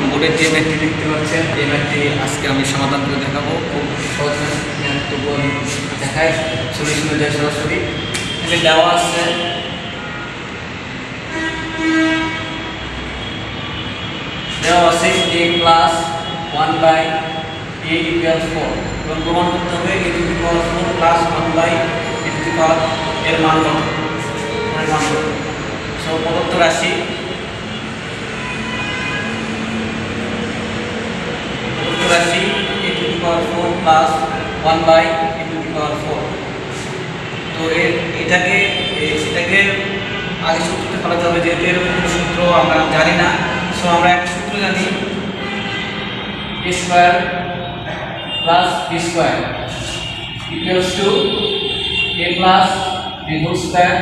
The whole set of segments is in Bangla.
বোর্ডের যে ম্যাথটি দেখতে পাচ্ছেন এই ম্যাথটি আজকে আমি সমাধান করে দেখাবো। খুব সহজ ম্যাথ, তবুও আমি দেখাই, সলিউশনে যায় সরাসরি। এখানে দেওয়া আছে a প্লাস 1/a ইকুয়াল 4 এবং প্রমাণ করতে হবে a to the power 4 plus 1/a to the power এর মান কত, সো প্রদত্ত রাশি a to the power 4 plus 1/a to the power 4। তো এটাকে আগে সূত্রতে ফেলাতে হবে, যেহেতু এরকম কোনো সূত্র আমরা জানি না। সো আমরা একটা সূত্র জানি, a square plus b square equals to a plus b whole square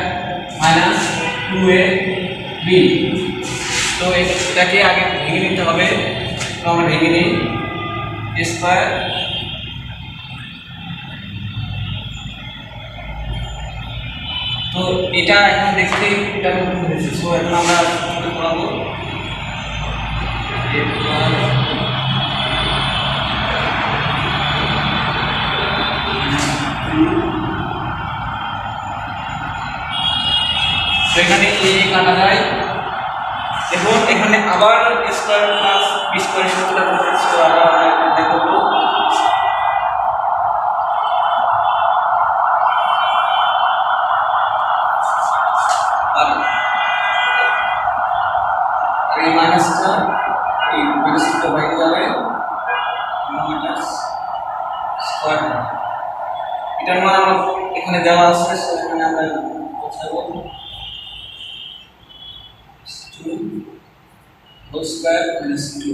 minus 2ab। তো এটাকে আগে ভেঙে নিতে হবে। তো আমরা ভেঙে নিই, a স্কয়ার তো এটা এখন দেখতে এটা নতুন হয়েছে। সো এখন আমরা পড়াবো এখানে কাটা যায়। দেখুন এখানে আবার স্কয়ার প্লাস বি স্কয়ার সূত্রটা বলতেছি, আবার আমরা দেখব। আর এই মাইনাসটা বাইরে যাবে এবং এটা স্কয়ার হবে। এটার মান আমরা এখানে দেওয়া আছে, সেখানে আমরা বসাবো 2 হোল স্কয়ার মাইনাস 2।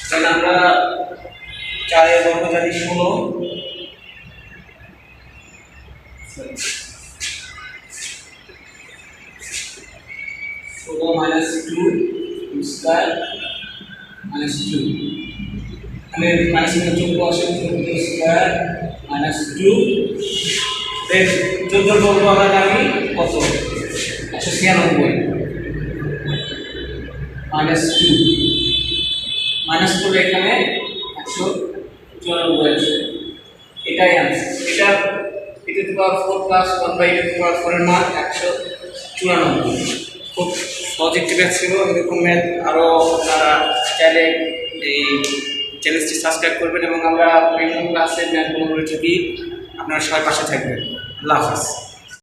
তাহলে আমরা 4 এর বর্গ জানি 16 মাইনাস 2 হোল স্কয়ার মাইনাস 2। এখানে মাইনাস যোগ বসে 2 স্কয়ার মাইনাস 2। দেন 14 বর্গ আমরা জানি কত, 196 মাইনাস 2 মাইনাস করলে এখানে 194 আছে। এটাই आंसर। এটা e to the power 4 plus 1/a to the power 4 এর মান 194। খুব সহজ একটি ম্যাথ ছিল। এরকম ম্যাথ আরও আপনারা চাইলে এই চ্যানেলটি সাবস্ক্রাইব করবেন এবং আমরা বিভিন্ন ক্লাসের ম্যাথগুলো করে থাকি। আপনারা সবাই পাশে থাকবেন। আল্লাহ হাফেজ।